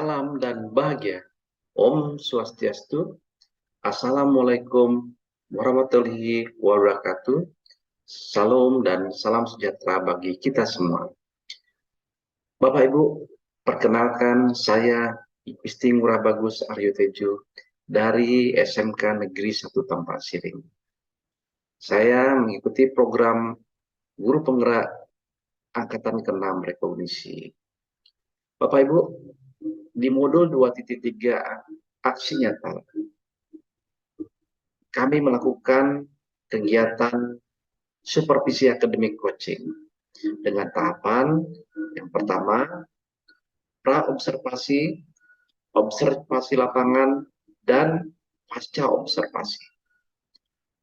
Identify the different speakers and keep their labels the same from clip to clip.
Speaker 1: salam dan bahagia. Om Swastiastu. Assalamualaikum warahmatullahi wabarakatuh. Salam dan salam sejahtera bagi kita semua. Bapak Ibu, perkenalkan saya Igusti Ngurah Bagus Aryo Tejo dari SMK Negeri 1 Tampak Siring. Saya mengikuti program Guru Penggerak Angkatan ke-6 Rekognisi. Bapak Ibu, di modul 2.3 aksi nyata, kami melakukan kegiatan supervisi akademik coaching dengan tahapan yang pertama, pra-observasi, observasi lapangan, dan pasca observasi.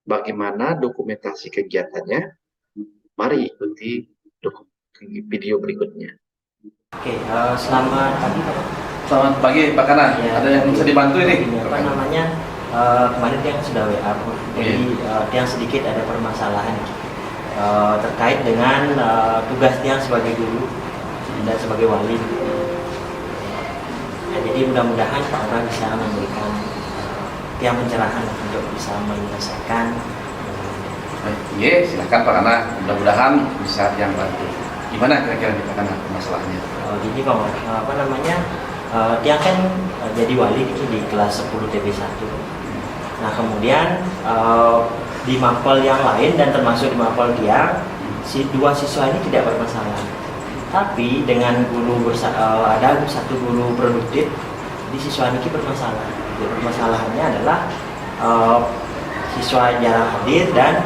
Speaker 1: Bagaimana dokumentasi kegiatannya? Mari ikuti video berikutnya.
Speaker 2: Oke, selamat pagi Pak.
Speaker 3: Selamat pagi Pak Kanan.
Speaker 2: Ya,
Speaker 3: Ada yang bisa dibantu ini?
Speaker 2: Apa namanya? Kemarin yang sudah WA, jadi yang sedikit ada permasalahan terkait dengan tugas yang sebagai guru dan sebagai wali. Ya, jadi mudah-mudahan Pak Ora bisa memberikan yang pencerahan untuk bisa menyelesaikan.
Speaker 3: Iya, silakan Pak Kanan. Mudah-mudahan bisa yang bantu. Gimana kira-kira Pak Kanan masalahnya?
Speaker 2: Jadi Pak, apa namanya? Dia kan jadi wali di kelas 10 TB1. Nah kemudian di mapel yang lain dan termasuk di mapel dia, dua siswa ini tidak bermasalah. Tapi dengan guru ada satu guru produktif, di siswa ini bermasalah. Permasalahannya adalah siswa jarang hadir dan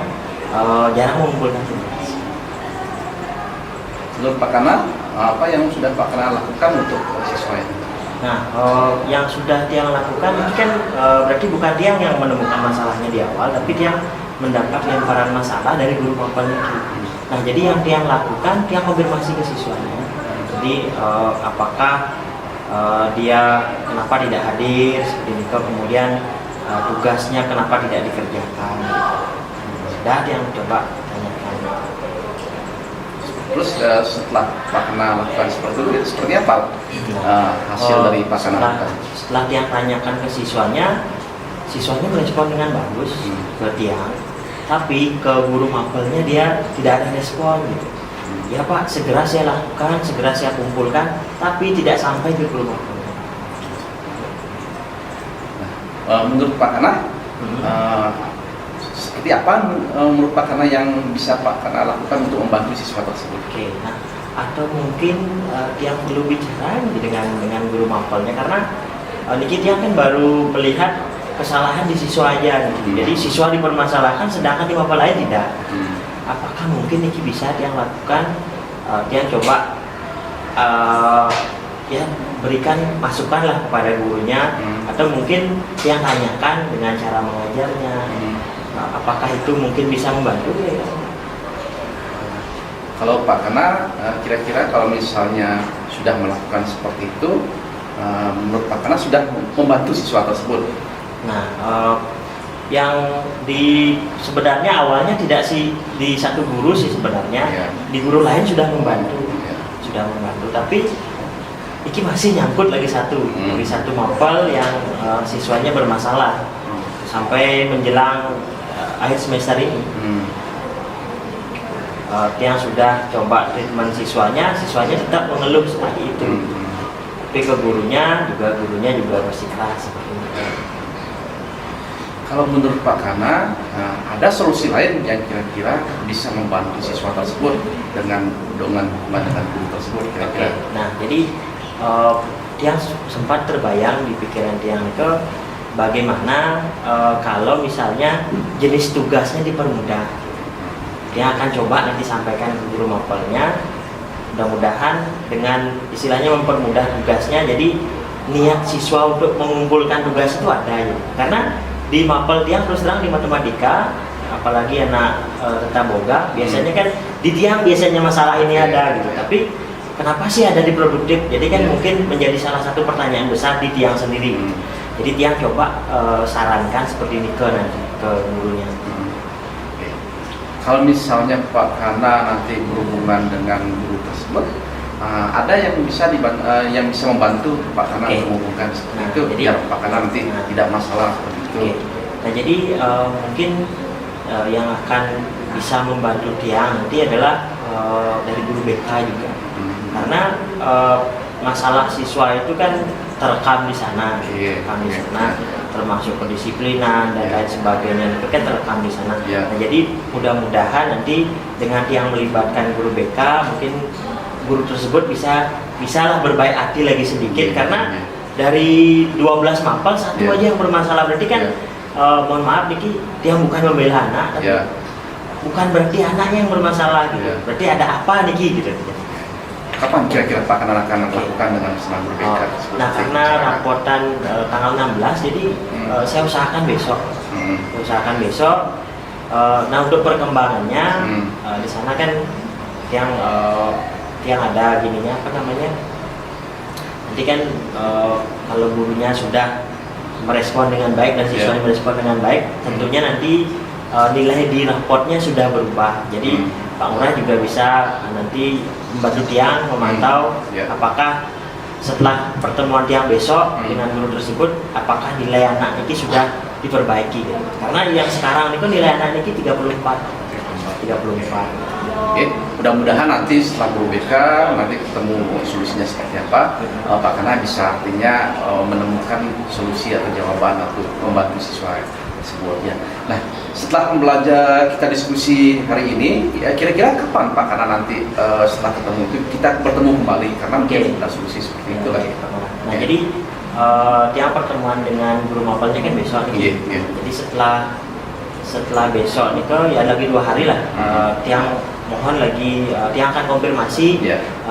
Speaker 2: jarang mengumpulkan tugas.
Speaker 3: Menurut Pak Kanan, apa yang sudah Pak Kanan lakukan untuk siswa ini?
Speaker 2: Nah, yang sudah dia lakukan ini kan berarti bukan dia yang menemukan masalahnya di awal, tapi dia mendapat lemparan masalah dari guru mapel itu. Nah, jadi yang dia lakukan, dia konfirmasi ke siswanya. Jadi apakah dia kenapa tidak hadir, seperti itu, kemudian tugasnya kenapa tidak dikerjakan. Sudah dia coba tanyakan.
Speaker 3: Terus setelah Pak Kanan lakukan seperti itu, seperti apa hasil dari Pak Kanan?
Speaker 2: Setelah dia tanyakan ke siswanya merespon dengan bagus ke tiang, tapi ke guru mapelnya dia tidak ada respon gitu. Ya Pak, segera saya lakukan, segera saya kumpulkan, tapi tidak sampai ke guru mapelnya.
Speaker 3: Menurut Pak Kanan, seperti apa menurut Pak Kanan yang bisa Pak Kanan lakukan untuk membantu siswa tersebut?
Speaker 2: Oke, nah atau mungkin yang perlu bicara dengan guru mapelnya, karena Niki dia kan baru melihat kesalahan di siswa aja gitu. Jadi siswa dipermasalahkan sedangkan di mapel lain tidak. Apakah mungkin Niki bisa dia lakukan, dia coba ya berikan masukan lah kepada gurunya, atau mungkin yang tanyakan dengan cara mengajarnya. Apakah itu mungkin bisa membantu ya?
Speaker 3: Kalau Pak Kanan, kira-kira kalau misalnya sudah melakukan seperti itu, menurut Pak Kanan sudah membantu siswa tersebut?
Speaker 2: Nah, yang sebenarnya awalnya tidak sih di satu guru sih sebenarnya, di guru lain sudah membantu, tapi ini masih nyangkut lagi satu mapel yang siswanya bermasalah sampai menjelang akhir semester ini. Yang sudah coba treatment siswanya tetap mengeluh seperti itu. Tapi ke gurunya juga bersikeras seperti itu.
Speaker 3: Kalau menurut Pak Kanan, ada solusi lain yang kira-kira bisa membantu siswa tersebut dengan guru tersebut kira-kira?
Speaker 2: Nah, jadi dia sempat terbayang di pikiran dia itu bagaimana kalau misalnya jenis tugasnya dipermudah. Dia akan coba nanti sampaikan ke guru mapelnya, mudah-mudahan dengan istilahnya mempermudah tugasnya, jadi niat siswa untuk mengumpulkan tugas itu ada ya. Karena di mapel dia terus terang di matematika, apalagi anak tata boga, biasanya kan di tiang biasanya masalah ini ada gitu, tapi kenapa sih ada di produktif? Jadi kan mungkin menjadi salah satu pertanyaan besar di tiang sendiri. Jadi tiang coba sarankan seperti ini ke gurunya.
Speaker 3: Kalau misalnya Pak Kanan nanti berhubungan dengan guru tersebut, ada yang bisa yang bisa membantu Pak Kana
Speaker 2: Oke.
Speaker 3: menghubungkan seperti
Speaker 2: Nah,
Speaker 3: itu
Speaker 2: jadi-
Speaker 3: biar Pak Kana nanti tidak masalah seperti itu.
Speaker 2: Oke. Nah jadi mungkin yang akan bisa membantu Tiang nanti adalah dari guru BK juga, karena masalah siswa itu kan terekam di sana,
Speaker 3: Iya,
Speaker 2: terekam di
Speaker 3: iya.
Speaker 2: sana, termasuk kedisiplinan dan
Speaker 3: Iya.
Speaker 2: lain sebagainya itu kan terekam di sana.
Speaker 3: Iya.
Speaker 2: Nah, jadi mudah-mudahan nanti dengan Tiang melibatkan guru BK, mungkin guru tersebut bisalah berbaik hati lagi sedikit,
Speaker 3: Iya,
Speaker 2: karena
Speaker 3: iya.
Speaker 2: dari 12 mapel satu
Speaker 3: Iya.
Speaker 2: aja yang bermasalah, berarti kan mohon maaf Niki, dia bukan membela anak, tapi
Speaker 3: Ya.
Speaker 2: bukan berarti anaknya yang bermasalah gitu.
Speaker 3: Iya.
Speaker 2: Berarti ada apa Niki gitu.
Speaker 3: Kapan kira-kira Pak Kana akan melakukan dengan senang guru BK?
Speaker 2: Oh,
Speaker 3: tersebut?
Speaker 2: nah karena rapotan tanggal 16, jadi saya usahakan besok.
Speaker 3: Hmm.
Speaker 2: Saya usahakan besok. Nah untuk perkembangannya di sana kan yang ada gininya apa namanya? Nanti kan kalau gurunya sudah merespon dengan baik dan siswanya merespon dengan baik, tentunya nanti nilai di raportnya sudah berubah. Jadi Pak Lurah juga bisa nanti membantu Tiang memantau apakah setelah pertemuan Tiang besok dengan guru tersebut, apakah nilai anak Niki sudah diperbaiki gitu. Karena yang sekarang itu nilai anak Niki 34.
Speaker 3: Oke, mudah-mudahan nanti setelah guru BK nanti ketemu solusinya seperti apa, Pak Kana bisa artinya menemukan solusi atau jawaban atau membantu siswa tersebut ya. Nah, setelah belajar kita diskusi hari ini, ya kira-kira kapan Pak Kana nanti setelah ketemu itu kita bertemu kembali karena mungkin ada solusi seperti itu lagi.
Speaker 2: Nah jadi Tiang pertemuan dengan guru mapelnya kan besok nih. Jadi setelah besok nih ya lagi 2 hari lah. Tiang mohon lagi Tiang akan konfirmasi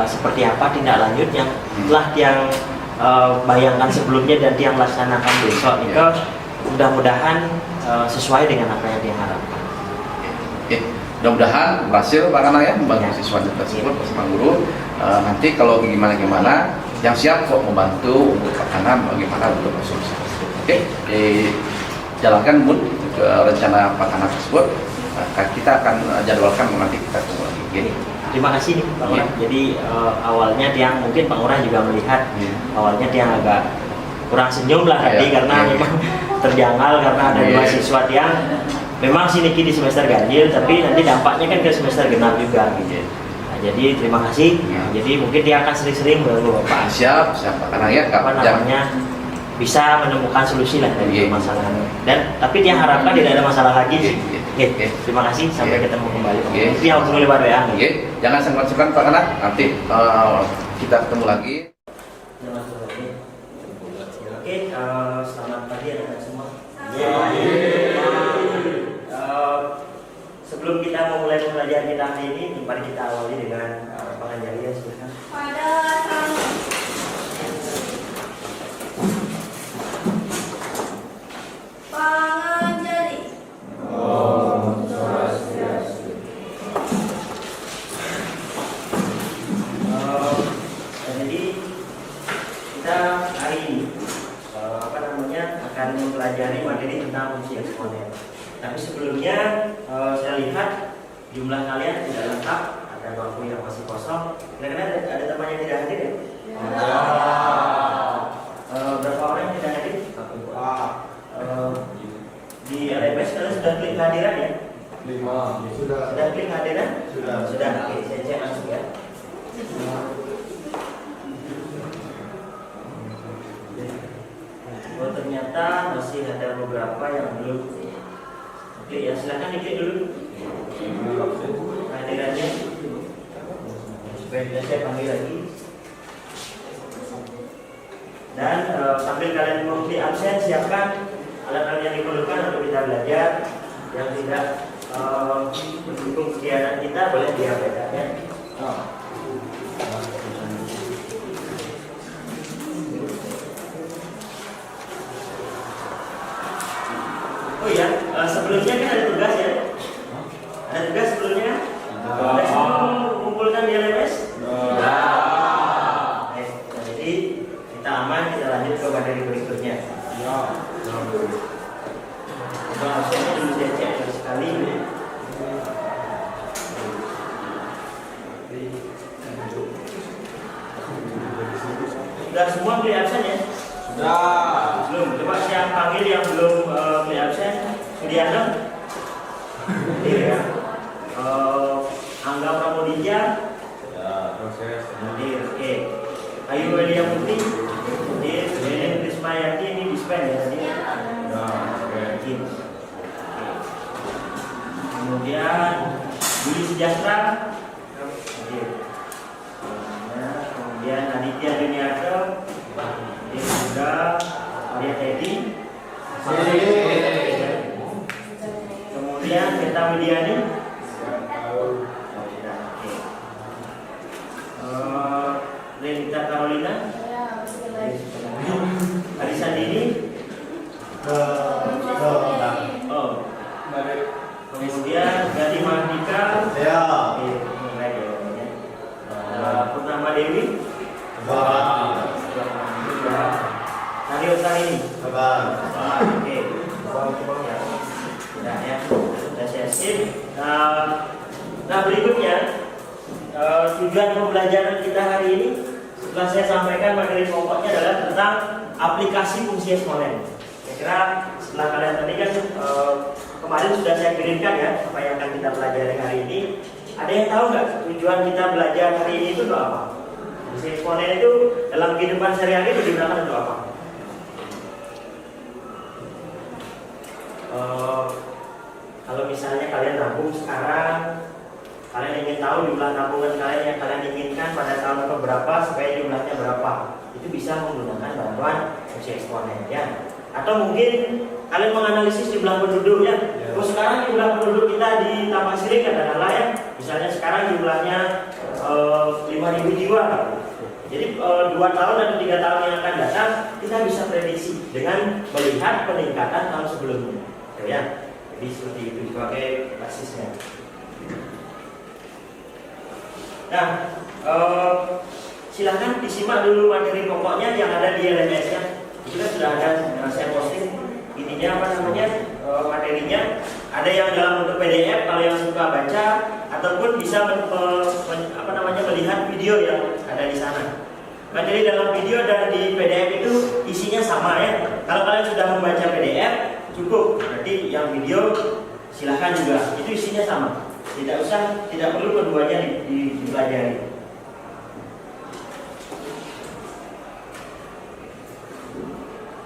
Speaker 2: seperti apa tindak lanjut yang telah Tiang bayangkan sebelumnya dan Tiang laksanakan besok nih. Mudah-mudahan sesuai dengan apa yang Tiang harapkan.
Speaker 3: Mudah-mudahan berhasil Pak Kana ya membantu siswa tersebut bersama guru. Nanti kalau gimana yang siap kok membantu untuk Pak Kana bagaimana untuk solusi tersebut. Oke, jalankan Bun ke rencana Pak Kana tersebut. Kita akan jadwalkan nanti kita tunggu lagi.
Speaker 2: Terima kasih nih Pak Lurah. Jadi awalnya Tiang mungkin Pak Lurah juga melihat awalnya Tiang agak kurang senyum lah tadi karena memang terjanggal karena ada 2 siswa Tiang. Memang si Niki di semester ganjil, tapi nanti dampaknya kan ke semester genap juga gitu. Nah, jadi terima kasih. Jadi mungkin dia akan sering-sering mengganggu Bapak.
Speaker 3: Siap Pak Kana ya.
Speaker 2: Apa namanya bisa menemukan solusi lah dari permasalahan. Dan tapi dia harapkan tidak ada masalah lagi sih. Terima kasih. Sampai ketemu kembali. Itu yang hubungi lewat WA.
Speaker 3: Jangan sungkan-sungkan Pak Kana. Nanti kita ketemu lagi.
Speaker 2: Oke, selamat pagi anak-anak semua. Sebelum kita memulai pembelajaran kita hari ini, mari kita awali dengan pengajian ya, silakan.
Speaker 4: Pangajari.
Speaker 2: Jadi kita hari ini akan mempelajari materi tentang fungsi eksponen. Tapi sebelumnya saya lihat jumlah kalian tidak lengkap, ada bangku yang masih kosong. Kira-kira ada teman yang tidak hadir ya? Berapa orang yang tidak hadir? Di LMS kalian sudah klik kehadiran ya?
Speaker 5: 5.
Speaker 2: Sudah klik kehadiran?
Speaker 5: Sudah.
Speaker 2: Oke, saya cek langsung ya. Oh, ternyata masih ada beberapa yang belum. Oke ya, silakan diklik dulu kehadirannya supaya tidak saya panggil lagi. Dan sambil kalian mengikuti absen, siapkan alat-alat yang diperlukan untuk kita belajar. Yang tidak mendukung kegiatan kita boleh diabaikan ya. Oh iya, sebelumnya kan ada tugas ya? Ada tugas sebelumnya kan? Ada semua mengumpulkan di LMS? Baik, nah, jadi kita aman, kita lanjut ke materi berikutnya. Coba absennya dulu saya cek sekali. Sudah semua beli absen ya?
Speaker 4: Sudah.
Speaker 2: Belum. Coba siapa panggil yang belum beli absen? Sudiana? Iya. Angga Pramodija?
Speaker 4: Ya, proses.
Speaker 2: Oke. Ayu Welia Putri? Ini Krismayati, ini dispen ya tadi?
Speaker 4: Ya, oke.
Speaker 2: Kemudian Budi Sejahtera? Kemudian Aditya Duniarto? Ini sudah. Maria Teddy? Kemudian Beta Widiani? Renita Carolina? Arisa Dini? Oh. Kemudian Gadi Mahardika?
Speaker 4: Ya.
Speaker 2: Purnama Dewi? Mario Tarini? Oke. Sudah ya. Sudah saya sip. Nah berikutnya tujuan pembelajaran kita hari ini setelah saya sampaikan materi pokoknya adalah tentang aplikasi fungsi eksponen. Saya kira setelah kalian tadi kan kemarin sudah saya kirimkan ya apa yang akan kita pelajari hari ini. Ada yang tahu nggak tujuan kita belajar hari ini itu untuk apa? Fungsi eksponen itu dalam kehidupan sehari-hari digunakan untuk apa? Kalau misalnya kalian nabung sekarang, kalian ingin tahu jumlah tabungan kalian yang kalian inginkan pada tahun berapa supaya jumlahnya berapa, itu bisa menggunakan bantuan fungsi eksponen ya. Atau mungkin kalian menganalisis jumlah penduduk ya. Terus sekarang jumlah penduduk kita di Taman Siring katakanlah ya, misalnya sekarang jumlahnya 5.000 jiwa. Jadi 2 tahun atau 3 tahun yang akan datang kita bisa prediksi dengan melihat peningkatan tahun sebelumnya ya. Jadi seperti itu sebagai basisnya. Nah, silahkan disimak dulu materi pokoknya yang ada di LMS-nya. Itu kan sudah ada saya posting ininya apa namanya materinya. Ada yang dalam bentuk PDF kalau yang suka baca, ataupun bisa melihat video yang ada di sana. Materi dalam video dan di PDF itu isinya sama ya. Kalau kalian sudah membaca PDF cukup, berarti yang video silahkan juga. Itu isinya sama. Tidak perlu keduanya dipelajari.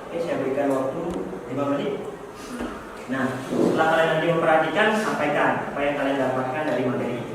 Speaker 2: Oke, saya berikan waktu 5 menit. Nah, setelah kalian nanti memperhatikan, sampaikan apa yang kalian dapatkan dari materi itu.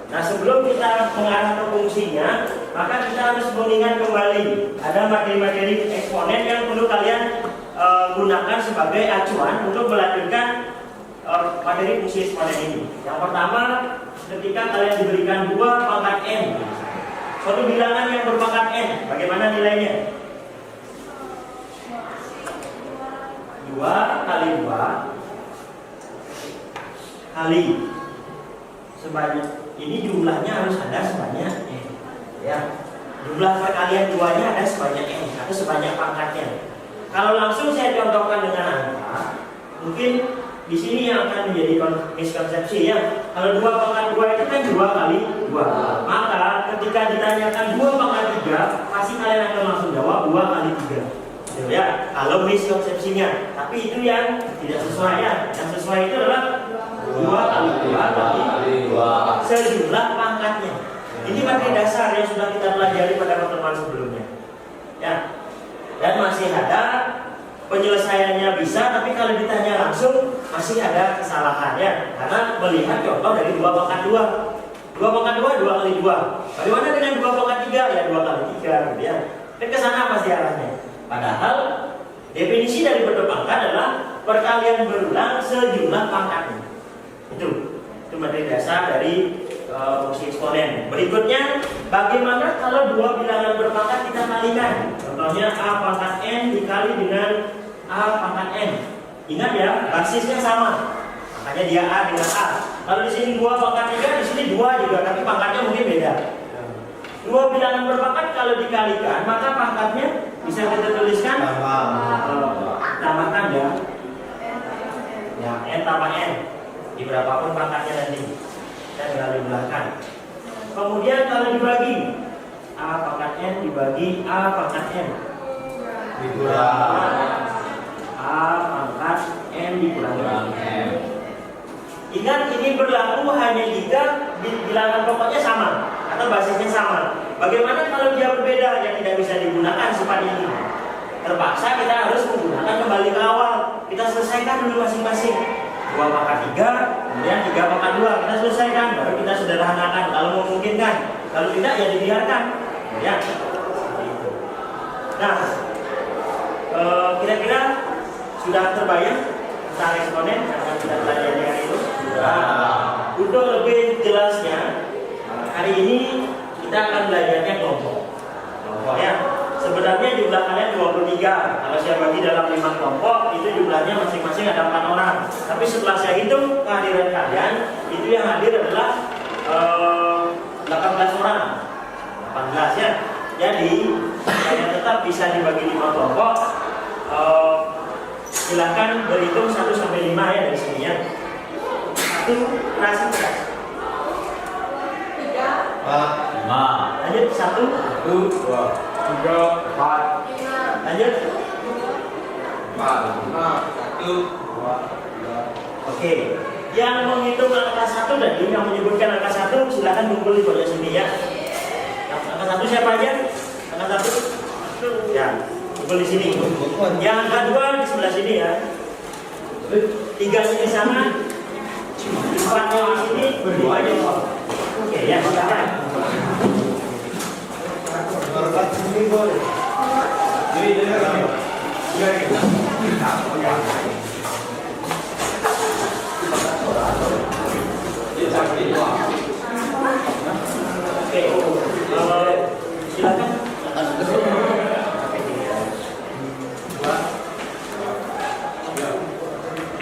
Speaker 2: Nah, sebelum kita mengarah ke fungsinya, maka kita harus mengingat kembali ada materi-materi eksponen yang perlu kalian gunakan sebagai acuan untuk melanjutkan materi fungsi eksponen ini. Yang pertama, ketika kalian diberikan 2 pangkat n, suatu bilangan yang berpangkat n, bagaimana nilainya? 2 kali 2 kali sebanyak ini jumlahnya harus ada sebanyak n ya. Jumlah perkalian 2-nya ada sebanyak n atau sebanyak pangkatnya. Kalau langsung saya contohkan dengan angka, mungkin di sini yang akan menjadi miskonsepsi ya. Kalau 2 pangkat 2 itu kan 2 kali 2. Maka ketika ditanyakan 2 pangkat 3, pasti kalian akan langsung jawab 2 kali 3 ya, kalau miskonsepsinya. Tapi itu yang tidak sesuai ya. Yang sesuai itu adalah 2 kali 2 kali 2 sejumlah pangkatnya. Ini materi dasar yang sudah kita pelajari pada pertemuan sebelumnya ya. Dan masih ada penyelesaiannya bisa, tapi kalau ditanya langsung masih ada kesalahan ya. Karena melihat contoh dari 2 pangkat 2. 2 pangkat 2, 2 kali 2. Bagaimana dengan 2 pangkat 3? Ya 2 kali 3 gitu ya. Dan kesana pasti arahnya. Padahal definisi dari bentuk pangkat adalah perkalian berulang sejumlah pangkatnya. Itu materi dasar dari fungsi eksponen. Berikutnya, bagaimana kalau 2 bilangan berpangkat kita kalikan? Contohnya A pangkat N dikali dengan A pangkat N. Ingat ya, basisnya sama. Makanya dia A dengan A. Kalau di sini 2 pangkat 3, di sini 2 juga, tapi pangkatnya mungkin beda. Dua bilangan berpangkat kalau dikalikan, maka pangkatnya bisa kita tuliskan tambahkan ya. Ya, N tambah N. Di berapapun pangkatnya nanti. Kita tinggal dibelahkan. Kemudian kalau dibagi A pangkat N dibagi A pangkat N. A pangkat N dikurangi M. Ingat ini berlaku hanya jika bilangan pokoknya sama atau basisnya sama. Bagaimana kalau dia berbeda yang tidak bisa digunakan sifat ini? Terpaksa kita harus menggunakan kembali ke awal. Kita selesaikan dulu masing-masing. 2 pangkat 3, kemudian 3 pangkat 2. Kita selesaikan, baru kita sederhanakan kalau memungkinkan. Kalau tidak ya dibiarkan. Ya. Nah, kira-kira sudah terbayang tentang eksponen yang kita pelajari hari ini? Nah, untuk lebih jelasnya, hari ini kita akan belajarnya kelompok. Kelompok ya. Sebenarnya jumlah kalian 23. Kalau saya bagi dalam 5 kelompok, itu jumlahnya masing-masing ada 4 orang. Tapi setelah saya hitung kehadiran kalian, itu yang hadir adalah 18 orang. 18 ya. Jadi, kalian tetap bisa dibagi 5 kelompok. Silakan berhitung 1 sampai 5 ya dari sini ya. 1 rasi beras. 3 5. Lanjut 1 2 3 4. Lanjut 4 5 1 2 3. Oke. Yang menghitung angka 1 tadi, yang menyebutkan angka 1 silakan kumpul di pojok sini ya. Angka 1 siapa aja? Angka 1. Ya. Kumpul di sini. Yang angka 2 di sebelah sini ya. 3-nya di sana, 4-nya di sini, 2-nya di bawah. Oke ya, silakan. Oke, silakan.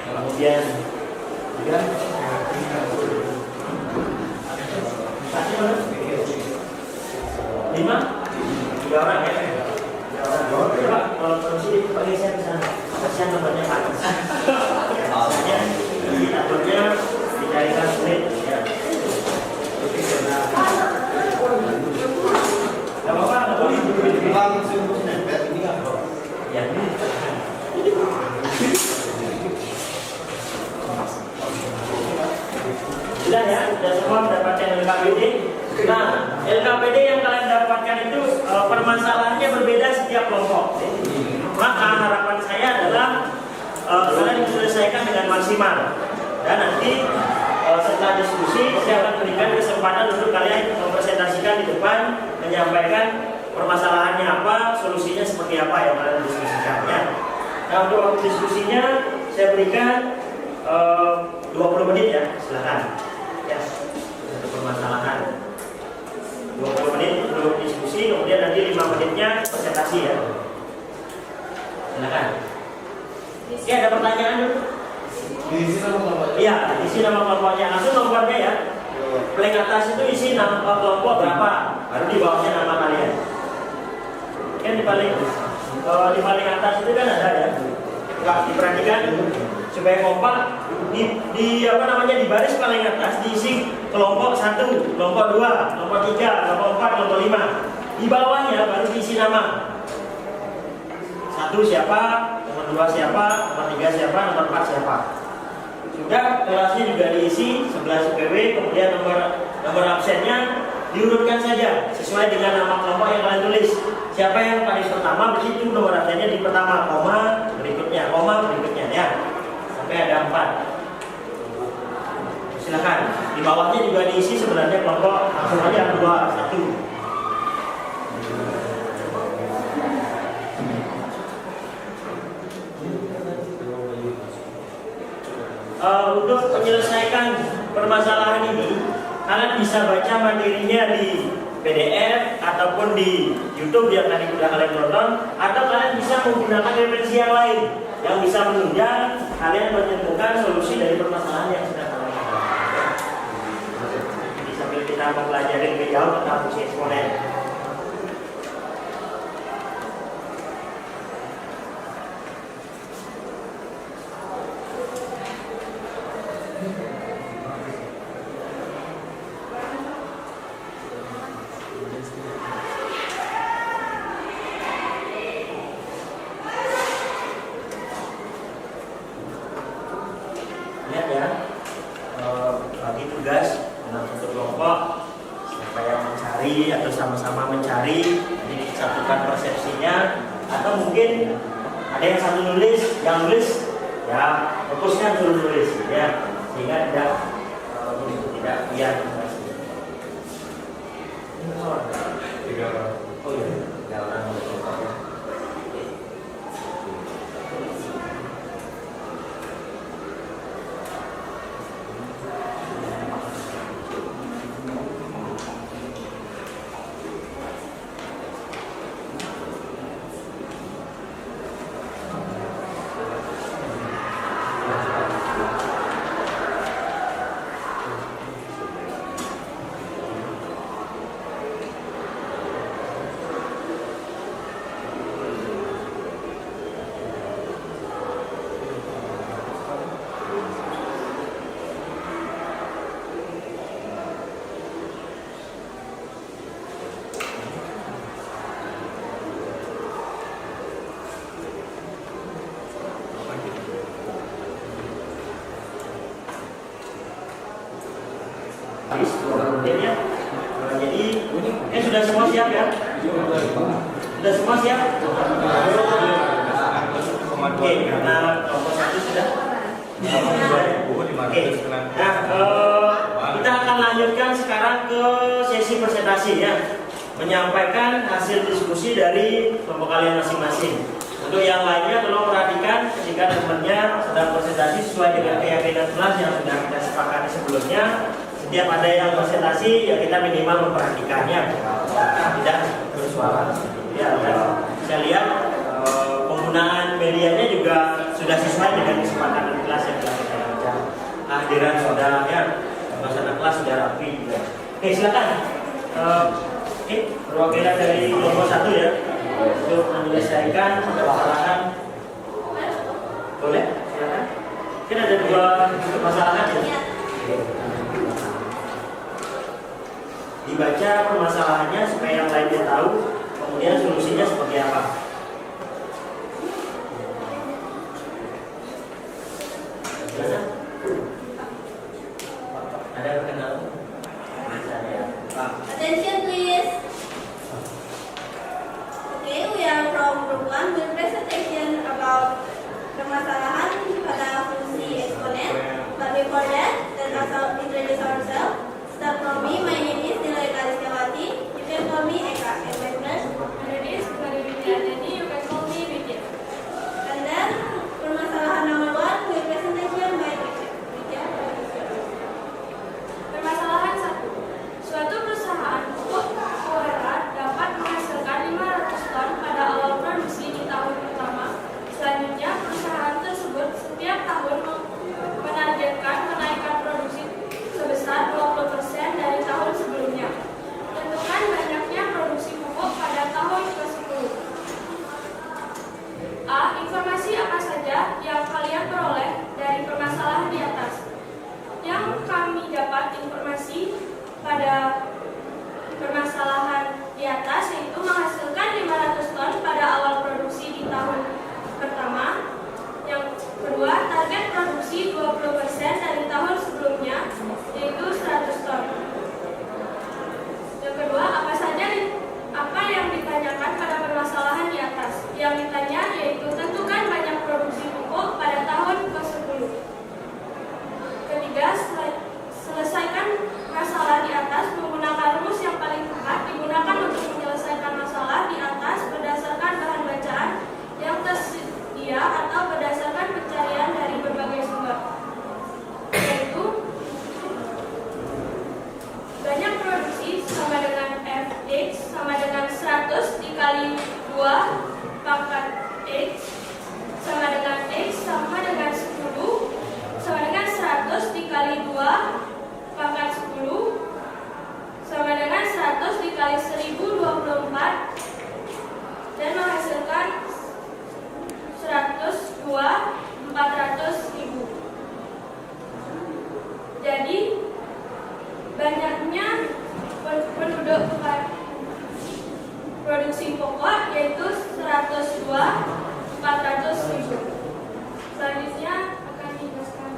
Speaker 2: Kemudian 5 3 orang ya. Coba kalau produksi pergeser ke sana. Kasihan nomornya panas. Biasanya di dapurnya dicarikan sulit ya. Gak apa-apa, gak boleh. Ya. Sudah ya, sudah semua mendapatkan LKPD. Nah, LKPD yang kalian dapatkan itu permasalahannya berbeda setiap kelompok. Maka harapan saya adalah kalian menyelesaikan dengan maksimal. Dan nanti setelah diskusi saya akan berikan kesempatan untuk kalian mempresentasikan di depan, menyampaikan permasalahannya apa, solusinya seperti apa yang kalian diskusikan ya. Nah, untuk waktu diskusinya saya berikan 20 menit ya, silakan. Ya, satu permasalahan 20 menit untuk diskusi, kemudian nanti 5 menitnya presentasi ya. Silakan. Ya, ada pertanyaan dulu?
Speaker 4: Diisi nama kelompoknya.
Speaker 2: Iya, isi nama kelompoknya. Langsung nomornya ya. Blank atas itu isi nama kelompok berapa, baru di bawahnya nama kalian. Kan di paling atas itu kan ada ya. Kalau diperhatikan supaya kompak di baris paling atas diisi kelompok 1, kelompok 2, kelompok 3, kelompok 4, kelompok 5. Di bawahnya baru diisi nama. 1 siapa, nomor 2 siapa, nomor 3 siapa, nomor 4 siapa. Sudah, kelasnya juga diisi 11 IPW, kemudian nomor absennya diurutkan saja sesuai dengan nama kelompok yang kalian tulis. Siapa yang paling pertama, begitu nomor absennya di pertama, koma berikutnya ya. Sampai ada 4. Silakan. Di bawahnya juga diisi sebenarnya kelompok, langsung aja 2, 1. Untuk menyelesaikan permasalahan ini, kalian bisa baca mandirinya di PDF ataupun di YouTube yang tadi sudah kalian tonton, atau kalian bisa menggunakan referensi yang lain yang bisa menunjang kalian menemukan solusi dari permasalahan yang sudah kalian lakukan. Jadi sambil kita mempelajari lebih jauh tentang fungsi eksponen. Lihat ya, bagi tugas dalam satu kelompok, siapa yang mencari atau sama-sama mencari, jadi disatukan persepsinya, atau mungkin ada yang satu nulis, yang nulis ya fokusnya dulu nulis ya, sehingga tidak biar oh iya, 3 orang ya. Ya. Jadi sudah semua siap ya? Sudah semua siap? Oke, karena kelompok 1 sudah. Oke. Nah, kita akan lanjutkan sekarang ke sesi presentasi ya, menyampaikan hasil diskusi dari kelompok kalian masing-masing. Untuk yang lainnya tolong perhatikan ketika temannya sedang presentasi sesuai dengan keyakinan kelas yang sudah kita sepakati sebelumnya. Setiap ada yang presentasi ya kita minimal memperhatikannya, tidak bersuara. Ya, saya lihat penggunaan medianya juga sudah sesuai dengan kesepakatan kelas yang telah kita lakukan. Hadiran sudah ya, suasana kelas sudah rapi juga. Oke, silakan. Perwakilan dari kelompok 1 ya, untuk menyelesaikan permasalahan. Boleh? Silakan. Mungkin ada 2 permasalahan ya. Dibaca permasalahannya supaya yang lainnya tahu, kemudian solusinya seperti apa. Ada perkenalan?
Speaker 5: Attention please. Okay, we are from group 1 with presentation about permasalahan pada fungsi eksponen. But before that, let us introduce ourselves. Start from me, my name is Nilai Kariskawati. You can call me Eka. And my friend, my name is Maria Widianeni. dikali 2 pangkat X sama dengan X sama dengan 10 sama dengan 100 dikali 2 pangkat 10 sama dengan 100 dikali 1024 dan menghasilkan 400.000. Jadi banyaknya penduduk produksi pokok yaitu 400.000. Selanjutnya akan dijelaskan.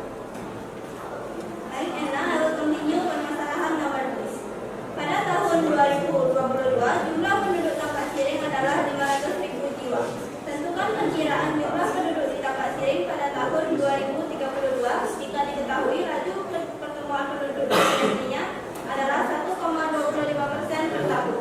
Speaker 6: Baik, and now I will continue permasalahan nomor 2. Pada tahun 2022, jumlah penduduk Tapak Siring adalah 500.000 jiwa. Tentukan perkiraan jumlah penduduk di Tapak Siring pada tahun 2032 jika diketahui laju pertumbuhan penduduk Indonesia adalah 1,25% per tahun.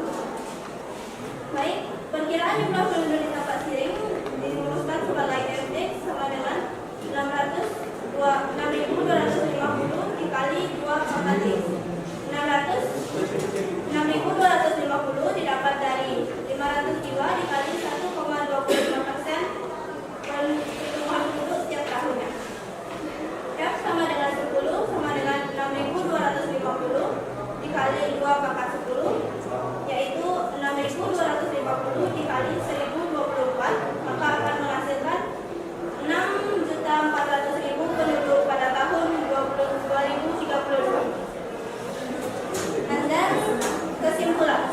Speaker 6: Baik, perkiraan jumlah penduduk di Tapak Siring dirumuskan sebagai FX sama dengan 6.250 dikali 2 pangkat X. 6.250 didapat dari 500 jiwa dikali 1,25% pertumbuhan penduduk setiap tahunnya. F sama dengan 10 sama dengan 6.250 dikali 2 pangkat 10, yaitu 6.250 dikali 1024, maka akan menghasilkan 6.400.000 penduduk pada tahun 2032. Dan kesimpulan.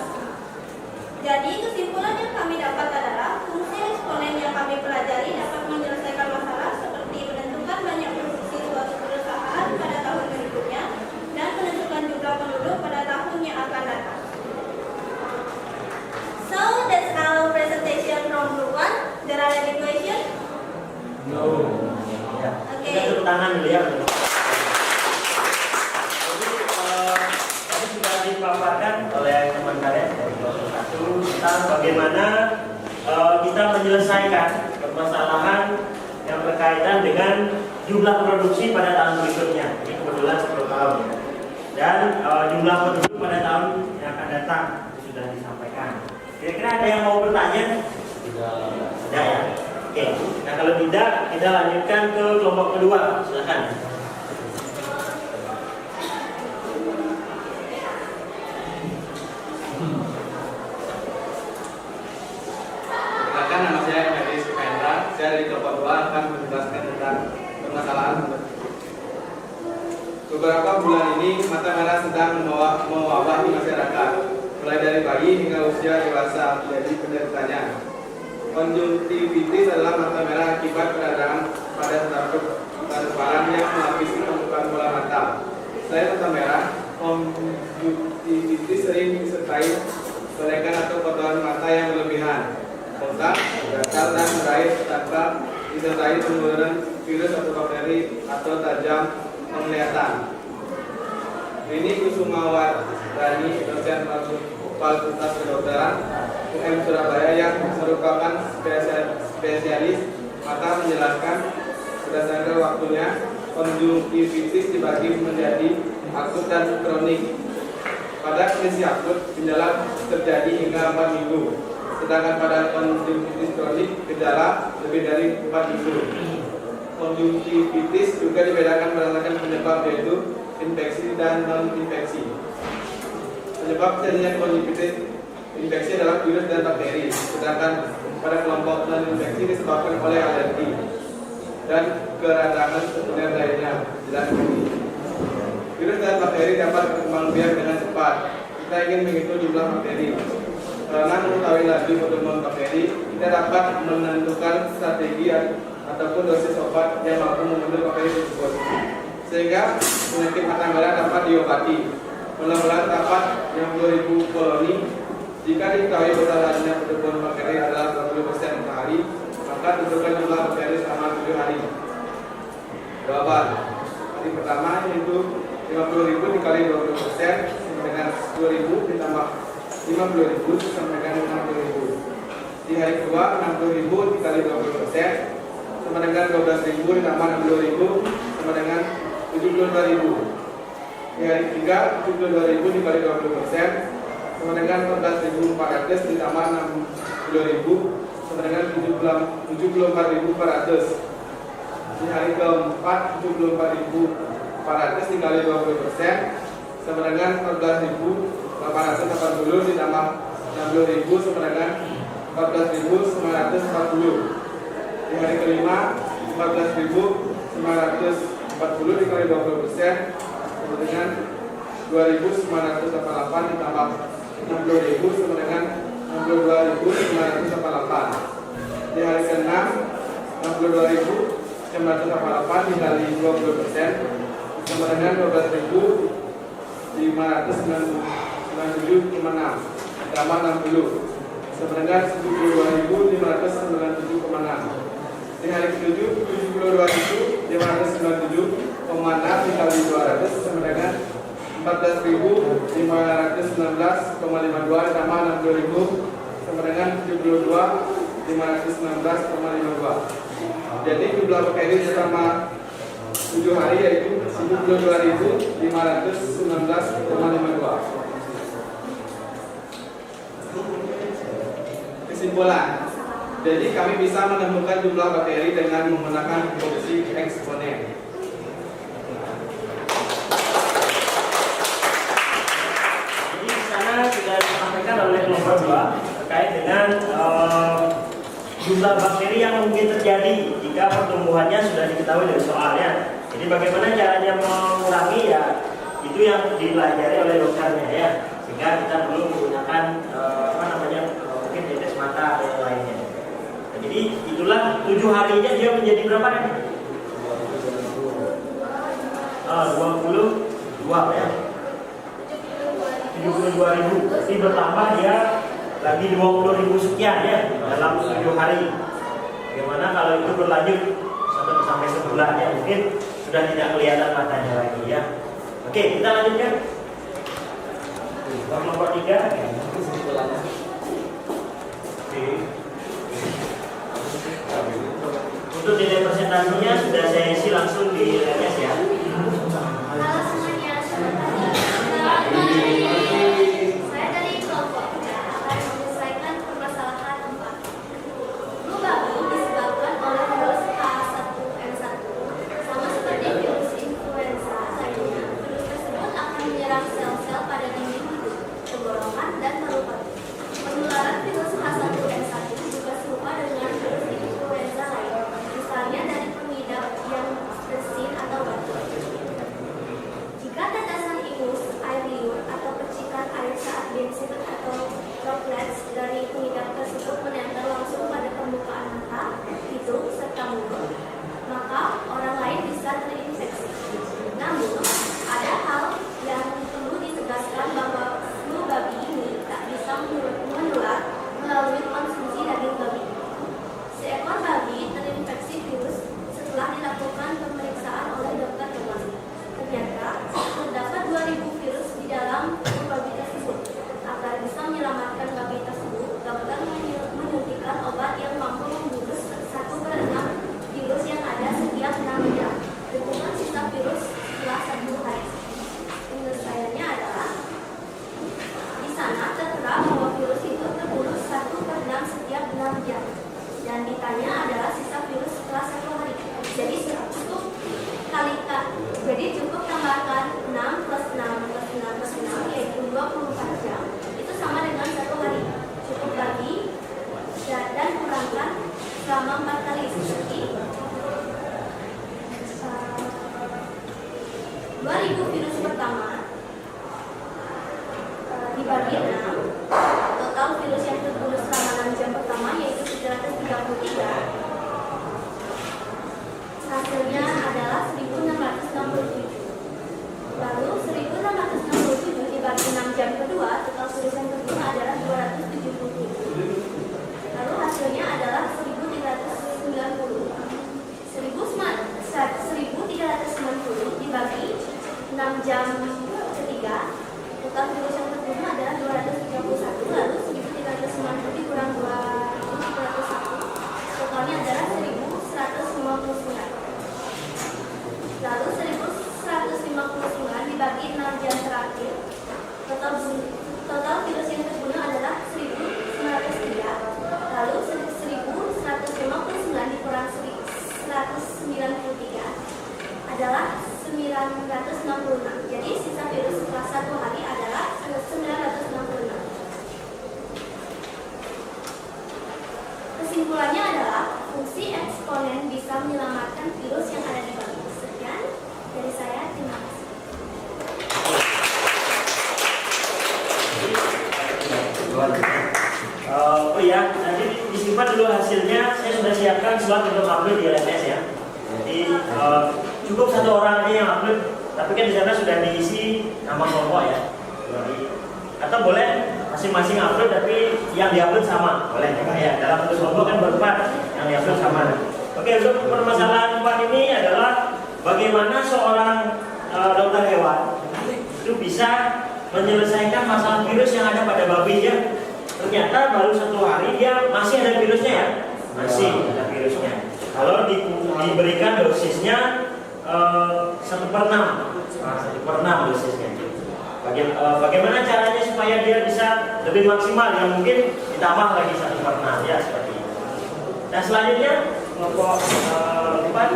Speaker 6: Jadi kesimpulan yang kami dapat adalah fungsi eksponen yang kami pelajari dapat menyelesaikan masalah seperti menentukan banyak produksi suatu perusahaan pada tahun berikutnya dan menentukan jumlah penduduk pada tahun yang akan datang.
Speaker 5: So that's our presentation from group 1. There are any questions?
Speaker 2: No. Ya.
Speaker 5: Oke.
Speaker 2: Kita tepuk tangan dulu ya. Tadi sudah dipaparkan oleh teman kalian dari kelompok 1 tentang bagaimana kita menyelesaikan permasalahan yang berkaitan dengan jumlah produksi pada tahun berikutnya. Ini kebetulan 10 tahun ya. Dan jumlah penduduk pada tahun yang akan datang sudah disampaikan. Kira-kira ada yang mau bertanya? Tidak ya? Oke. Nah kalau tidak, kita lanjutkan ke kelompok kedua. Silakan.
Speaker 4: Perkenalkan, nama saya Heri Sukendra. Saya dari kelompok 2 akan menjelaskan tentang permasalahan berikut. Beberapa bulan ini mata merah sedang mewabah di masyarakat, mulai dari bayi hingga usia dewasa menjadi penderitanya. Konjungtivitis adalah mata merah akibat keadaan pada saraf yang melapisi permukaan bola mata. Selain mata merah, konjungtivitis sering disertai belekan atau kotoran mata yang berlebihan, kontak, gatal, dan meraih tanpa disertai penularan virus atau bakteri atau tajam penglihatan. Ini Kusumawardhani, dosen Fakultas Kedokteran UM Surabaya yang merupakan spesialis mata, menjelaskan berdasarkan waktunya konjungtivitis dibagi menjadi akut dan kronik. Pada kondisi akut, gejala terjadi hingga 4 minggu, sedangkan pada konjungtivitis kronik gejala lebih dari 4 minggu. Konjungtivitis juga dibedakan berdasarkan penyebab, yaitu infeksi dan non-infeksi. Penyebab terjadinya konjungtivitis infeksi adalah virus dan bakteri, sedangkan pada kelompok non-infeksi disebabkan oleh alergi dan keradangan sekunder lainnya. Virus dan bakteri dapat berkembang biak dengan cepat. Kita ingin menghitung jumlah bakteri. Karena mengetahui laju pertumbuhan bakteri, kita dapat menentukan strategi ataupun dosis obat yang mampu membunuh bakteri tersebut, sehingga penyakit mata merah dapat diobati. Mudah-mudahan dapat 60.000 koloni. Jika diketahui besarnya pertumbuhan bakteri adalah 20% per hari, maka tentukan jumlah bakteri selama 7 hari. Jawaban hari pertama yaitu 50.000 dikali 20% sama dengan 10.000 ditambah 50.000 sama dengan 60.000. Di hari kedua 60.000 dikali 20% sama dengan 12.000 ditambah 60.000 sama dengan 72.000. Di hari ketiga 72.000 dikali 20% sama dengan 14.400 ditambah 60.000 70.000 sama dengan 74.400. Di hari keempat 74.400 dikali 20% sama dengan 14.880 ditambah 60.000 sama dengan 14.940. Di hari kelima 14.940 dikali 20% sama dengan 2.988 ditambah 60.000 sama dengan 62.988. Di hari ke-6 62.988 dikali 20% sama dengan 12.597,6 tambah 60 sama dengan 72.597,6. Di hari ke-7 72.597,6 dikali 200 sama dengan 14.519,52 ditambah 60.000 sama dengan 72.519,52. Jadi jumlah bakteri selama 7 hari yaitu 72.519,52. Kesimpulan, jadi kami bisa menemukan jumlah bakteri dengan menggunakan fungsi eksponen.
Speaker 2: Jadi di sana sudah disampaikan oleh kelompok 2 terkait dengan jumlah bakteri yang mungkin terjadi jika pertumbuhannya sudah diketahui dari soalnya. Jadi bagaimana caranya mengurangi ya itu yang dipelajari oleh dokternya ya, sehingga kita perlu menggunakan mungkin tetes mata dan lainnya. Nah, jadi itulah 7 harinya dia menjadi berapa kan? 22 ya. 72.000. Jadi bertambah dia lagi 20.000 sekian ya dalam 7 hari. Bagaimana kalau itu berlanjut sampai sebulan ya, mungkin sudah tidak kelihatan matanya lagi ya. Oke, kita lanjutkan. Nomor 3. Untuk nilai presentasinya sudah saya isi langsung di LMS ya.
Speaker 6: Halo semuanya, selamat pagi. Saya dari kelompok 3 akan menyelesaikan permasalahan 4. Flu babi disebabkan oleh virus H1N1. Sama seperti virus influenza lainnya, virus tersebut akan menyerang sel-sel pada dinding hidung, tenggorokan, dan paru-paru. Penularan virus H1N1 juga serupa dengan virus influenza lain, misalnya dari pengidap yang bersin atau batuk. Jika tetesan ingus, air liur, atau percikan air saat bensin atau droplets dari pengidap tersebut menempel langsung pada permukaan mata, hidung, serta mulut, maka orang lain bisa terinfeksi. Namun, ada hal yang perlu ditegaskan bahwa flu babi ini tak bisa menular melalui konsumsi daging babi. Seekor babi terinfeksi virus setelah dilakukan pemeriksaan oleh dokter hewan. Ternyata terdapat 2.000 virus di dalam tubuh babi tersebut. Agar bisa menyelamatkan babi tersebut, dokter menyuntikkan obat yang mampu membunuh 1/6 virus yang ada setiap 6 jam dengan sisa virus setelah 1 hari. Penyelesaiannya adalah di sana tertera bahwa virus itu terbunuh 1/6 setiap 6 jam dan ditanya adalah sisa virus setelah 1 hari. Jadi cukup tambahkan 6 plus 6 plus 6 plus 6 yaitu 24 jam. Itu sama dengan 1 hari. Cukup bagi dan kurangkan selama 4 kali seperti 2.000 virus pertama dibagi 6. Total virus yang terbunuh selama 6 jam pertama yaitu 733. Kesimpulannya adalah fungsi eksponen bisa menyelamatkan virus yang ada di babi. Sekian dari saya, terima kasih.
Speaker 2: Oh iya, nanti disimpan dulu hasilnya. Saya sudah siapkan slot untuk upload di LMS ya. Jadi cukup satu orang aja yang upload, tapi kan di sana sudah diisi nama kelompok ya. Jadi, atau boleh masing-masing upload tapi yang diupload sama, boleh ya. Dalam satu kelompok kan berempat, yang diupload sama. Oke, untuk permasalahan 4 ini adalah bagaimana seorang dokter hewan itu bisa menyelesaikan masalah virus yang ada pada babi ya. Ternyata baru 1 hari dia masih ada virusnya ya, masih ada virusnya. Kalau diberikan dosisnya 1/6, 1/6 dosisnya. Bagaimana caranya supaya dia bisa lebih maksimal? Ya mungkin ditambah lagi 1/6 ya seperti itu. Dan selanjutnya kelompok 4.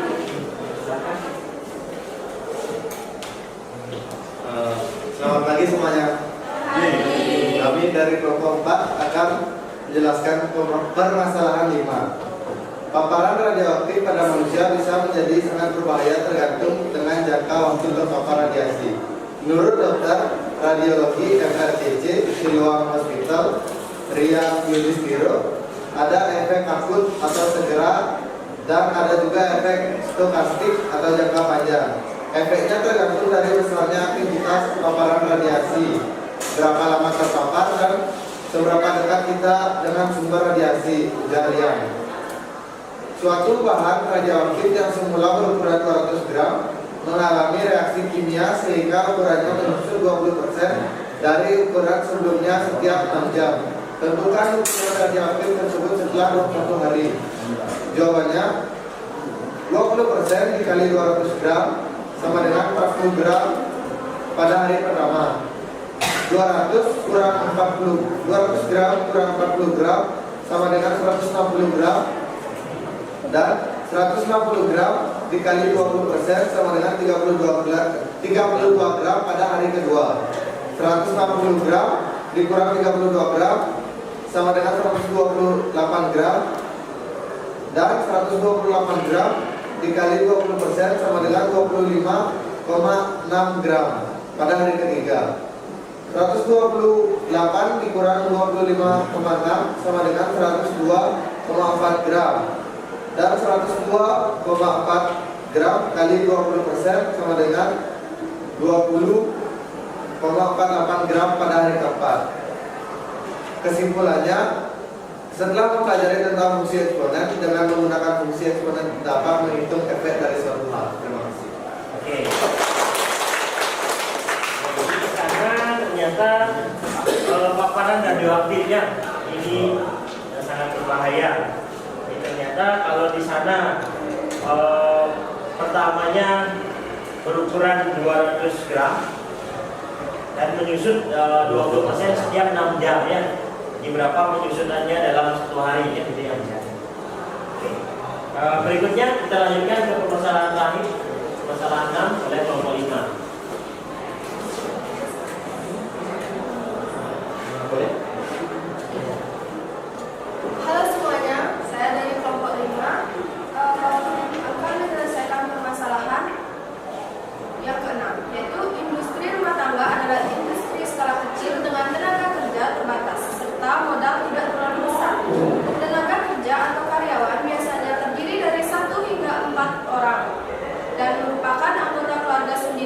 Speaker 7: Selamat pagi semuanya. Kami dari kelompok 4 akan menjelaskan permasalahan 5. Paparan radioaktif pada manusia bisa menjadi sangat berbahaya tergantung dengan jangka waktu terpapar radiasi. Menurut dokter radiologi FRCC Siloam Hospital, Ria Yudhistiro, ada efek akut atau segera dan ada juga efek stokastik atau jangka panjang. Efeknya tergantung dari besarnya aktivitas paparan radiasi, berapa lama terpapar dan seberapa dekat kita dengan sumber radiasi, ujar Rian. Suatu bahan radioaktif yang semula berukuran 200 gram mengalami reaksi kimia sehingga ukurannya menyusut 20% dari ukuran sebelumnya setiap 6 jam. Tentukan ukuran radioaktif tersebut setelah 21 hari. Jawabannya 20% dikali 200 gram sama dengan 40 gram pada hari pertama. 200 kurang 40, 200 gram kurang 40 gram sama dengan 160 gram, dan 160 gram dikali 20% sama dengan 32 gram pada hari kedua. 160 gram dikurang 32 gram sama dengan 128 gram, dan 128 gram dikali 20% sama dengan 25,6 gram pada hari ketiga. 128 dikurang 25,6 sama dengan 102,4 gram, dan 102,4 gram kali 20% sama dengan 20,48 gram pada hari keempat. Kesimpulannya, setelah mempelajari tentang fungsi eksponen, dengan menggunakan fungsi eksponen dapat menghitung efek dari suatu hal. Terima kasih.
Speaker 2: Oke. Karena ternyata paparan radioaktifnya ini sangat berbahaya. Ternyata kalau di sana pertamanya berukuran 200 gram dan menyusut 20% setiap 6 jam ya. Ini berapa penyusutannya dalam 1 hari ya, gitu ya. Oke. Berikutnya kita lanjutkan ke permasalahan terakhir, permasalahan 6 oleh kelompok 5. Boleh?
Speaker 8: Halo semuanya, saya dari kelompok 5 akan menyelesaikan permasalahan yang ke-6, yaitu industri rumah tangga adalah industri skala kecil dengan tenaga kerja terbatas serta modal tidak terlalu besar. Tenaga kerja atau karyawan biasanya terdiri dari 1 hingga 4 orang dan merupakan anggota keluarga sendiri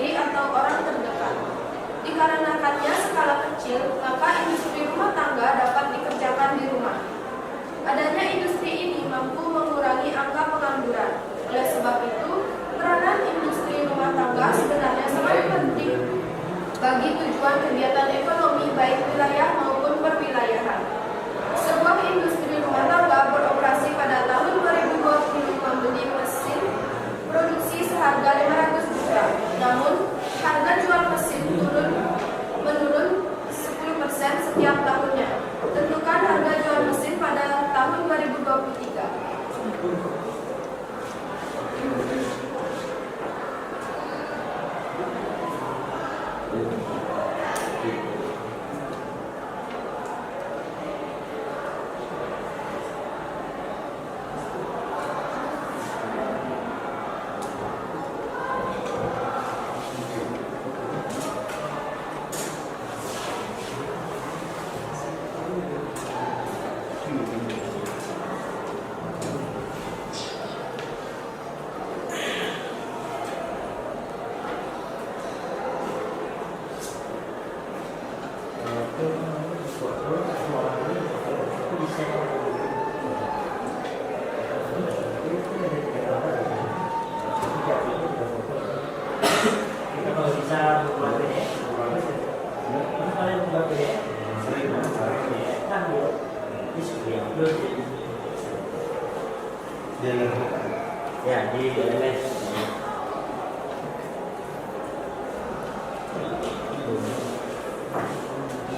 Speaker 2: Ya, di LMS.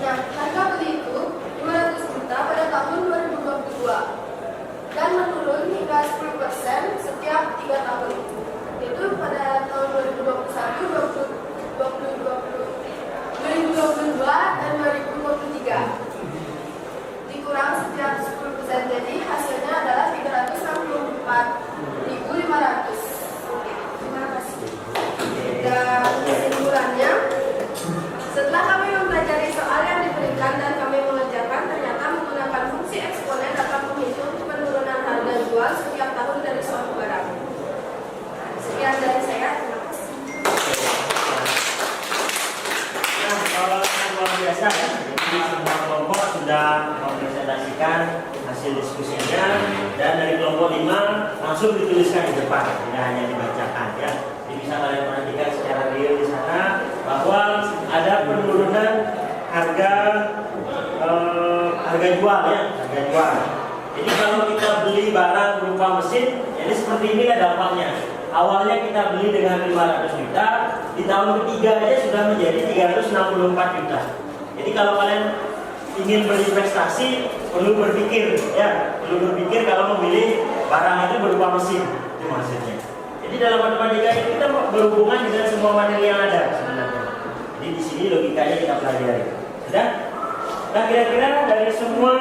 Speaker 8: Nah, harga beli itu 500 juta pada tahun 2022 dan menurun hingga 10% setiap 3 tahun. Itu pada tahun 2021, 2022 dan 2023. Dikurang setiap 10%, jadi hasilnya adalah 364.500. Terima kasih. Dan kesimpulannya, setelah kami mempelajari soal yang diberikan dan kami mengerjakan, ternyata menggunakan fungsi eksponen dapat menghitung penurunan harga jual setiap tahun dari suatu barang. Sekian dari saya, terima kasih.
Speaker 2: Nah, kalau yang luar biasa ya, jadi semua kelompok sudah mempresentasikan hasil diskusinya dan dari kelompok 5 langsung dituliskan di depan, tidak hanya dibacakan ya. Jadi bisa kalian perhatikan secara real di sana bahwa ada penurunan harga jual ya, harga jual. Jadi kalau kita beli barang berupa mesin, jadi seperti inilah dampaknya. Awalnya kita beli dengan 500 juta, di tahun ketiga aja sudah menjadi 364 juta. Jadi kalau kalian ingin berinvestasi, perlu berpikir ya, perlu berpikir kalau memilih barang itu berupa mesin, itu maksudnya. Jadi dalam matematika ini kita berhubungan dengan semua materi yang ada sebenarnya. Jadi di sini logikanya kita pelajari. Sudah? Nah, kira-kira dari semua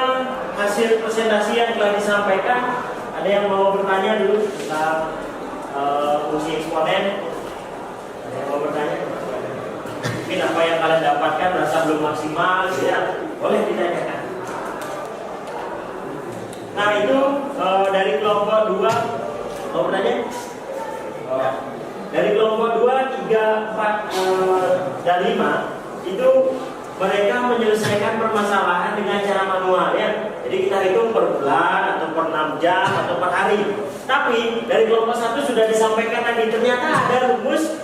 Speaker 2: hasil presentasi yang telah disampaikan, ada yang mau bertanya dulu tentang fungsi eksponen? Ada yang mau bertanya? Mungkin apa yang kalian dapatkan merasa belum maksimal, ya boleh ditanyakan. Nah, itu dari kelompok 2 mau bertanya? Ya. Dari kelompok 2, 3, 4, dan 5 itu mereka menyelesaikan permasalahan dengan cara manual ya. Jadi kita hitung per bulan atau per 6 jam atau per hari. Tapi dari kelompok 1 sudah disampaikan tadi, ternyata ada rumus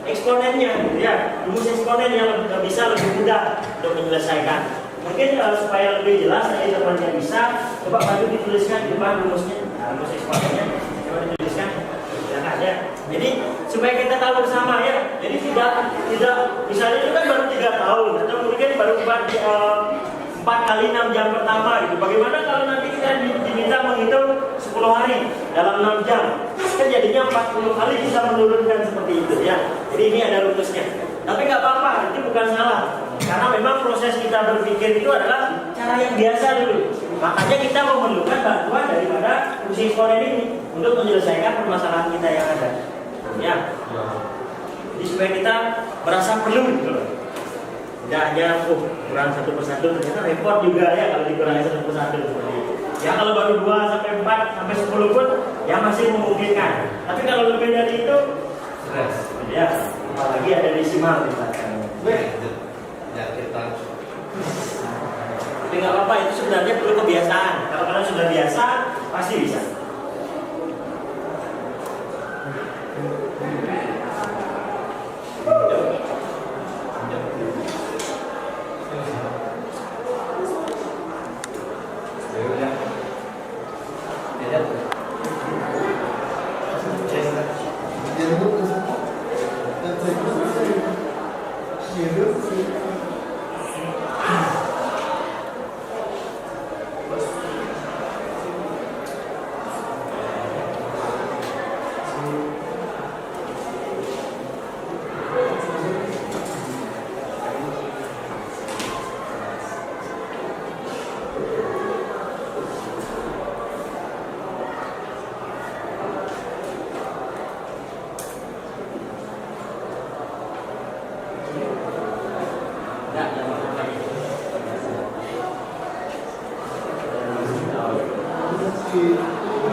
Speaker 2: eksponennya ya. Rumus eksponen yang bisa lebih mudah untuk menyelesaikan. Mungkin supaya lebih jelas tadi teman-teman bisa coba bantu dituliskan di depan rumusnya. Nah, rumus eksponennya coba dituliskan. Ya. Jadi supaya kita tahu bersama ya. Jadi tidak misalnya itu kan baru 3 tahun atau mungkin baru 4 kali 6 jam pertama gitu. Bagaimana kalau nanti kita diminta menghitung 10 hari dalam 6 jam? Kan jadinya 40 kali bisa menurunkan seperti itu ya. Jadi ini ada rumusnya. Tapi nggak apa-apa, itu bukan salah. Karena memang proses kita berpikir itu adalah cara yang biasa dulu. Makanya kita memerlukan bantuan daripada fungsi eksponen ini untuk menyelesaikan permasalahan kita yang ada. Ya. Jadi supaya kita merasa perlu gitu loh. Tidak hanya kurang satu persatu, ternyata repot juga ya kalau dikurangi satu persatu seperti itu. Ya kalau baru 2 sampai 4 sampai 10 pun ya masih memungkinkan. Tapi kalau lebih dari itu, ya apalagi ada desimal misalkan. Tapi nggak apa-apa, itu sebenarnya perlu kebiasaan. Kalau kalian sudah biasa, pasti bisa.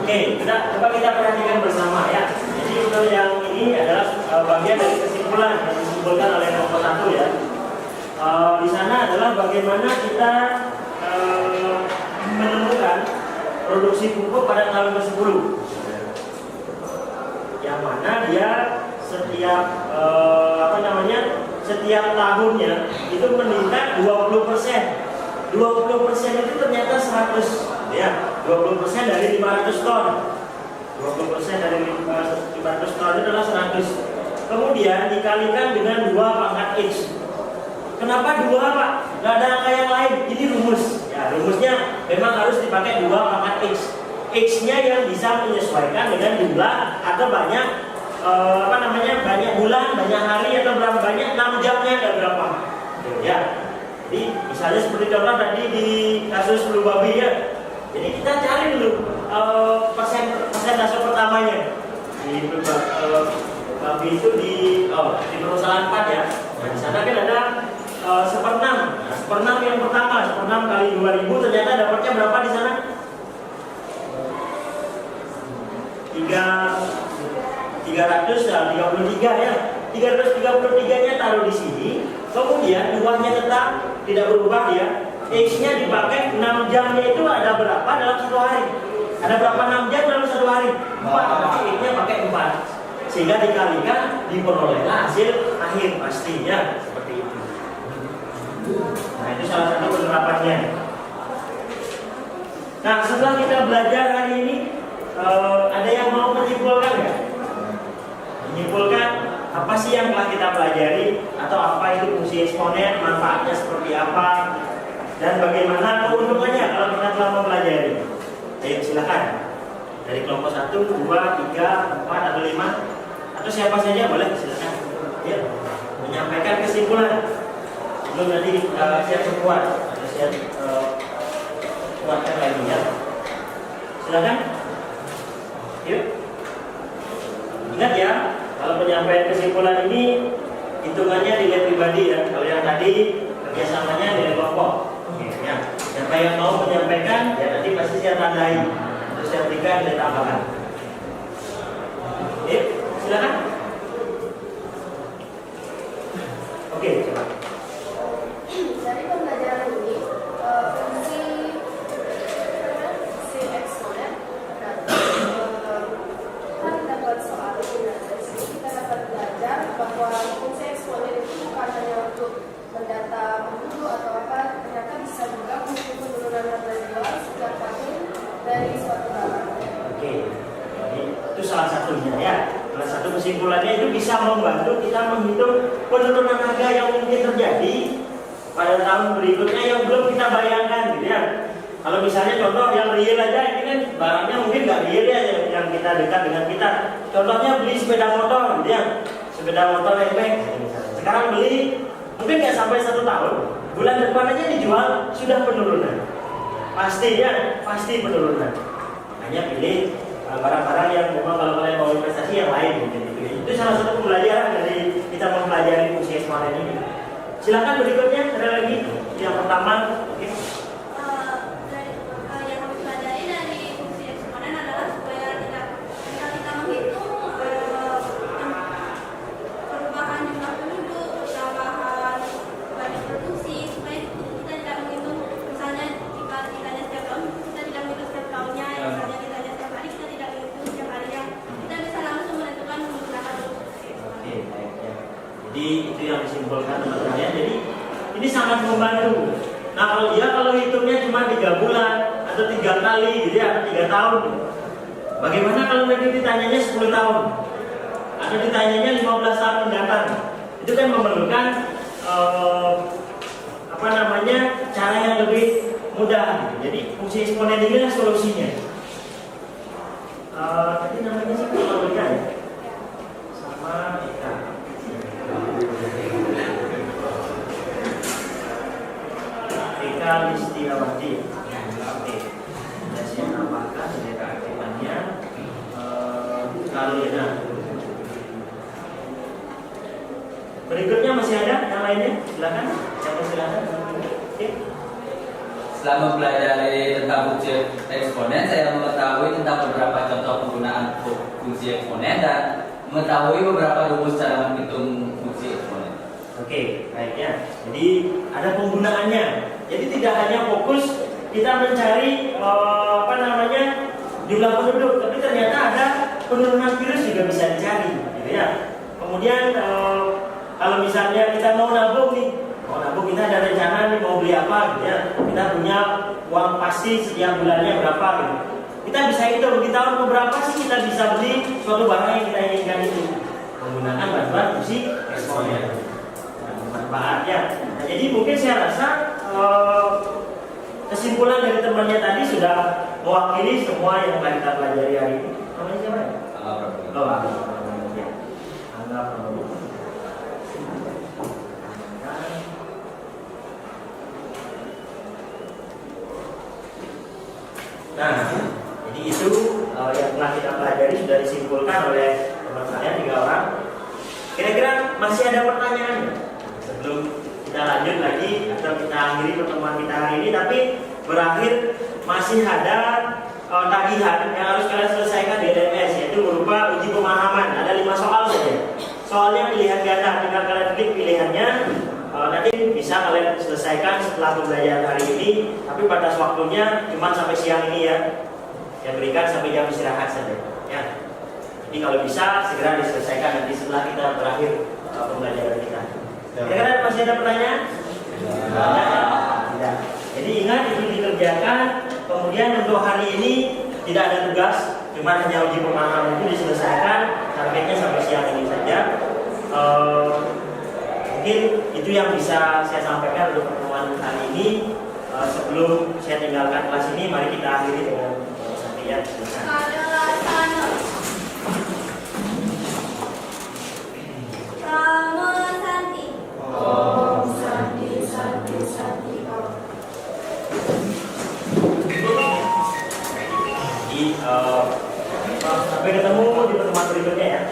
Speaker 2: Oke, coba kita perhatikan bersama ya. Jadi untuk yang ini adalah bagian dari kesimpulan yang disimpulkan oleh kelompok 1 ya. Di sana adalah bagaimana kita menemukan produksi pupuk pada tahun ke-10. Yang mana dia setiap setiap tahunnya itu meningkat 20%. 20% itu ternyata 100 ya. 20% dari 500 ton. 20% dari 500 ton itu adalah 100. Kemudian dikalikan dengan 2 pangkat X. Kenapa 2, Pak? Nggak ada angka yang lain. Ini rumus. Ya, rumusnya memang harus dipakai 2 pangkat X. X-nya yang bisa menyesuaikan dengan jumlah atau banyak banyak bulan, banyak hari atau berapa banyak 6 jamnya ada berapa. Ya. Jadi misalnya seperti contoh tadi di kasus flu babi ya. Jadi kita cari dulu persentase pertamanya di babi itu di perusahaan 4 ya. Nah, di sana kan ada 1/6 yang pertama, 1/6 kali 2000 ternyata dapatnya berapa di sana? 333 ya. 333-nya taruh di sini. Kemudian 2-nya tetap tidak berubah ya. X-nya dipakai 6 jamnya itu ada berapa dalam 1 hari? Ada berapa 6 jam dalam 1 hari? 4, berarti X-nya pakai 4. Sehingga dikalikan diperolehlah hasil akhir pastinya seperti itu. Nah, itu salah satu penerapannya. Nah, setelah kita belajar hari ini, ada yang mau menyimpulkan nggak? Menyimpulkan apa sih yang telah kita pelajari, atau apa itu fungsi eksponen, manfaatnya seperti apa, dan bagaimana keuntungannya kalau kita telah mempelajari. Ayo silakan. Dari kelompok 1, 2, 3, 4 atau 5, atau siapa saja boleh silakan. Ya, menyampaikan kesimpulan. Belum nanti siap semua atau siap kuatkan lagi ya. Silakan. Yuk. Ingat ya, kalau penyampaian kesimpulan ini hitungannya nilai pribadi ya. Kalau yang tadi kerjasamanya nilai kelompok. Ya. Siapa yang mau menyampaikan ya nanti pasti saya tandai. Terus saya berikan nilai tambahan. Yuk, silakan. Oke, coba.
Speaker 8: Dari pembelajaran ini, fungsi eksponen kan dapat soal kita dapat belajar bahwa fungsi eksponen itu bukan hanya untuk mendata penduduk atau apa, ternyata bisa juga untuk penurunan harga jual setiap tahun dari suatu barang.
Speaker 2: Oke, jadi itu salah satunya ya. Salah satu kesimpulannya itu bisa membantu kita menghitung penurunan harga yang mungkin terjadi pada tahun berikutnya yang belum kita bayangkan gitu ya. Kalau misalnya contoh yang real aja, ini kan barangnya mungkin nggak real ya yang kita dekat dengan kita. Contohnya beli sepeda motor gitu ya, sepeda motor Ebek. Sekarang beli mungkin nggak sampai 1 tahun, bulan depan aja dijual sudah penurunan. Pasti ya, pasti penurunan. Hanya pilih barang-barang yang memang kalau kalian mau investasi yang lain gitu. Itu salah satu pembelajaran dari kita mempelajari fungsi eksponen ini. Silakan berikutnya, ada lagi yang pertama. Oke.
Speaker 6: Yang kami pelajari dari fungsi eksponen adalah supaya kita menghitung perubahan jumlah penduduk, perubahan banyak produksi, supaya kita tidak menghitung misalnya jika ditanya setiap tahun, kita tidak menghitung setiap tahunnya, misalnya ditanya setiap hari, kita tidak menghitung setiap harinya, kita bisa langsung menentukan menggunakan fungsi eksponen.
Speaker 2: Oke, baik ya. Jadi itu yang disimpulkan teman-teman ya. Jadi ini sangat membantu. Nah kalau hitungnya cuma 3 bulan atau 3 kali gitu ya, atau 3 tahun. Bagaimana kalau nanti ditanyanya 10 tahun atau ditanyanya 15 tahun mendatang? Itu kan memerlukan cara yang lebih mudah. Gitu. Jadi fungsi eksponen inilah solusinya. Tadi namanya sih kalau ya, sama Eka. Eka Listiawati. Oke. Saya tambahkan dari keaktifan Karolina. Berikutnya masih ada yang lainnya? Silakan. Siapa silakan? Oke.
Speaker 9: Setelah mempelajari tentang fungsi eksponen, saya mengetahui tentang beberapa contoh penggunaan fungsi eksponen dan mengetahui beberapa rumus cara menghitung fungsi eksponen.
Speaker 2: Oke, baik ya. Jadi ada penggunaannya. Jadi tidak hanya fokus kita mencari jumlah penduduk, tapi ternyata ada penurunan virus juga bisa dicari, gitu ya. Kemudian kalau misalnya kita mau nabung nih, kita ada rencana nih mau beli apa, gitu ya. Kita punya uang pasti setiap bulannya berapa gitu. Kita bisa hitung di tahun beberapa sih kita bisa beli suatu barang yang kita inginkan itu menggunakan bantuan fungsi eksponen. Manfaatnya. Nah, jadi mungkin saya rasa kesimpulan dari temannya tadi sudah mewakili semua yang akan kita pelajari hari ini. Namanya siapa ya? Anggap Nah, jadi itu yang telah kita pelajari sudah disimpulkan oleh teman saya 3 orang. Kira-kira masih ada pertanyaan sebelum kita lanjut lagi atau kita akhiri pertemuan kita hari ini? Tapi berakhir masih ada tagihan yang harus kalian selesaikan di LMS, yaitu berupa uji pemahaman. Ada 5 soal saja. Soalnya pilihan ganda, tinggal kalian klik pilihannya. Nanti bisa kalian selesaikan setelah pembelajaran hari ini, tapi batas waktunya cuma sampai siang ini ya. Saya berikan sampai jam istirahat saja. Ya. Jadi kalau bisa segera diselesaikan nanti setelah kita berakhir pembelajaran kita. Kira-kira masih ada pertanyaan? Tidak. Jadi ingat itu dikerjakan. Kemudian untuk hari ini tidak ada tugas, cuma hanya uji pemahaman itu diselesaikan. Targetnya sampai siang ini saja. Mungkin itu yang bisa saya sampaikan untuk pertemuan hari ini. Sebelum saya tinggalkan kelas ini, mari kita akhiri dengan sampai selesai.
Speaker 5: Ramo Santi.
Speaker 8: Om Santi Santi Santi Om.
Speaker 2: Jadi sampai ketemu di pertemuan berikutnya ya.